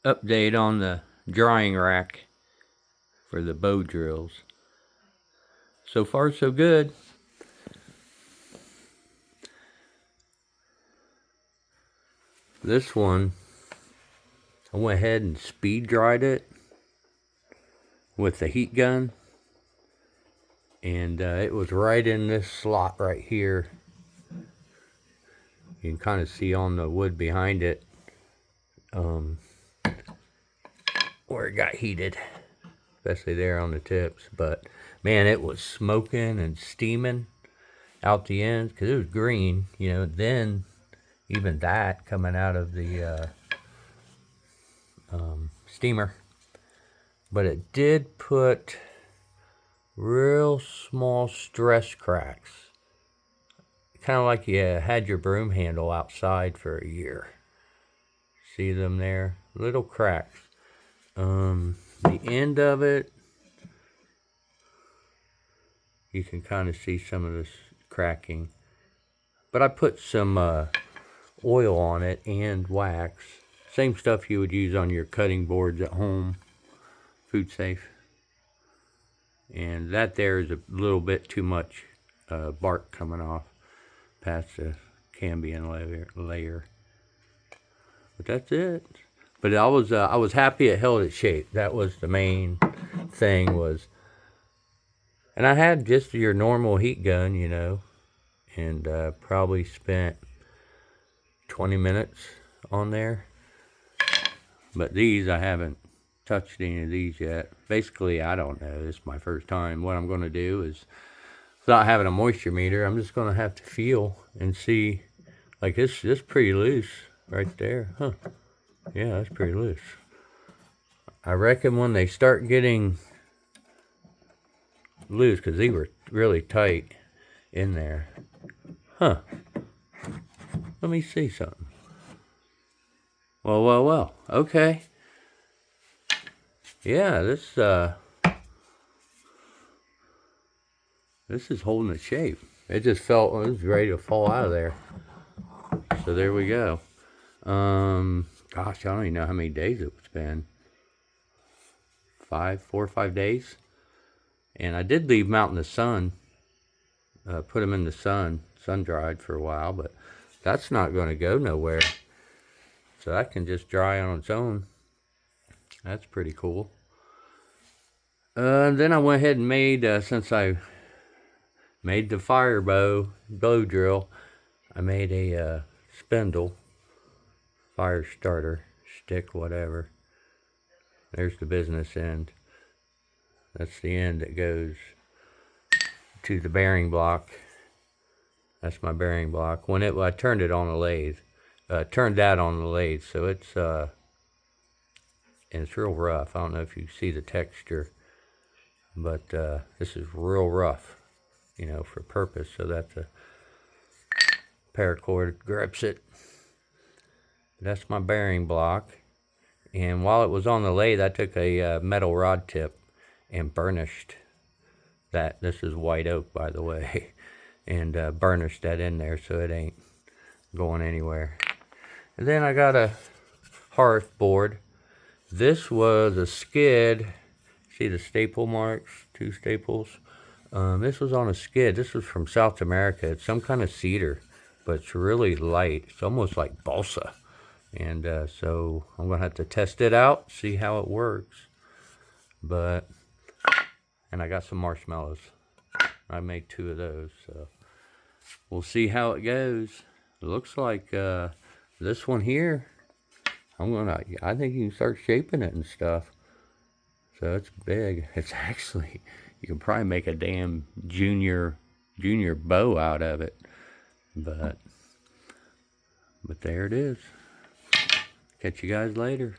update on the drying rack for the bow drills. So far so good. This one, I went ahead and speed dried it with the heat gun, and it was right in this slot right here. You can kind of see on the wood behind it where it got heated, especially there on the tips. But man, it was smoking and steaming out the ends because it was green, you know. Then even that coming out of the steamer, but it did put real small stress cracks, kind of like you had your broom handle outside for a year. See them there? Little cracks. The end of it, you can kind of see some of this cracking, but I put some oil on it and wax. Same stuff you would use on your cutting boards at home, food safe. And that there is a little bit too much bark coming off past the cambium layer. But that's it. But I was happy it held its shape. That was the main thing was. And I had just your normal heat gun, you know, and probably spent 20 minutes on there. But these, I haven't touched any of these yet. Basically, I don't know. This is my first time. What I'm going to do is, without having a moisture meter, I'm just going to have to feel and see. Like this pretty loose right there. Huh. Yeah, that's pretty loose. I reckon when they start getting loose, because they were really tight in there. Huh. Let me see something. Well. Okay. Yeah, this is holding its shape. It just felt it was ready to fall out of there. So there we go. Gosh, I don't even know how many days it's been. 4 or 5 days. And I did leave them out in the sun. Put them in the sun dried for a while, but that's not going to go nowhere. So that can just dry on its own. That's pretty cool. Then I went ahead and made, since I made the bow drill, I made a spindle, fire starter, stick, whatever. There's the business end. That's the end that goes to the bearing block. That's my bearing block. I turned it on the lathe. Turned that on the lathe, so it's and it's real rough. I don't know if you see the texture, but this is real rough, you know, for purpose. So that the paracord grips it. That's my bearing block. And while it was on the lathe, I took a metal rod tip and burnished that. This is white oak, by the way, and burnished that in there so it ain't going anywhere. And then I got a hearth board. This was a skid. See the staple marks? 2 staples. This was on a skid. This was from South America. It's some kind of cedar, but it's really light. It's almost like balsa. And so I'm going to have to test it out, see how it works. And I got some marshmallows. I made 2 of those, so we'll see how it goes. It looks like this one here, I think you can start shaping it and stuff. So it's big. It's actually, you can probably make a damn junior bow out of it. But there it is. Catch you guys later.